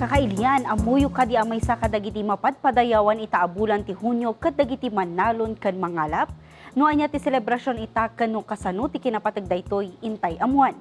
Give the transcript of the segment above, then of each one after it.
Kakailian, amuyo kadi amay sa kadagiti mapadpadayawan itaabulan ti Hunyo kadagiti manalon kan mangalap. No anya ti selebrasyon ita kano kasano ti Kinapateg daytoy intay amuan.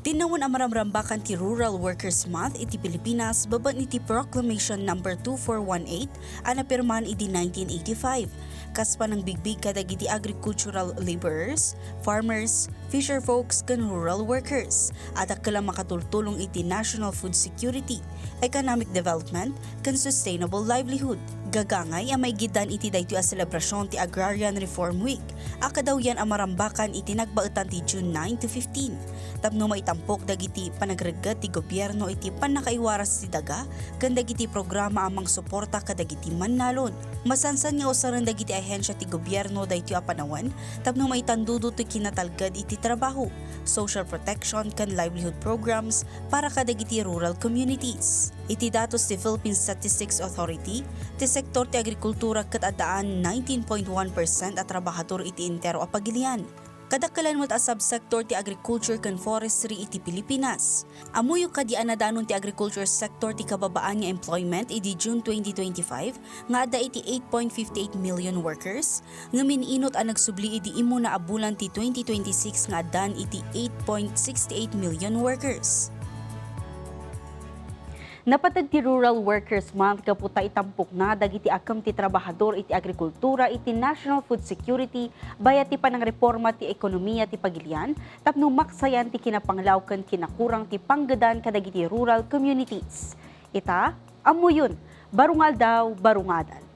Tinawon ang maramrambakan ti Rural Workers Month iti Pilipinas baban iti Proclamation No. 2418 ang napirmahan iti 1985. Kaspa ng bigbig kadagiti agricultural laborers, farmers, fisher folks kan rural workers at akala makatultulong iti national food security, economic development kan sustainable livelihood. Gagangay ang may gidan iti daytoy a selebrasyon ti Agrarian Reform Week. Akadaw yan ang marambakan iti nagbaetan ti June 9 to 15. Tapno maitampok dagiti panagreggat ti gobyerno iti panakaiwaras ti daga kan dagiti programa amang suporta kadagiti mannalon. Masansan nga usaran dagiti ahensya ti gobyerno daytoy a panawan tapno maitandudo ti kinatalgad iti trabaho, social protection kan livelihood programs para kadagiti rural communities. Iti datos ti Philippine Statistics Authority, ti sektor ti agrikultura ket addaan 19.1% at trabahador iti entero a pagilian. Kadakalan mo ta subsector ti agriculture kan forestry iti Pilipinas. Amuyo kadi anadanon ti agriculture sector ti kababaan nga employment iti June 2025 nga adda iti 8.58 million workers, nga mininot ang nagsubli iti imo na abulan ti 2026 nga addan iti 8.68 million workers. Napateg ti Rural Workers Month kaputa itampok na dagiti akam ti trabahador iti agrikultura iti national food security bayat ti panang reforma ti ekonomiya ti pagilian tapno maksayan ti kinapanglaw ken kinakurang ti panggedan kadagiti rural communities. Ita, amuyon, barungal daw barungadan.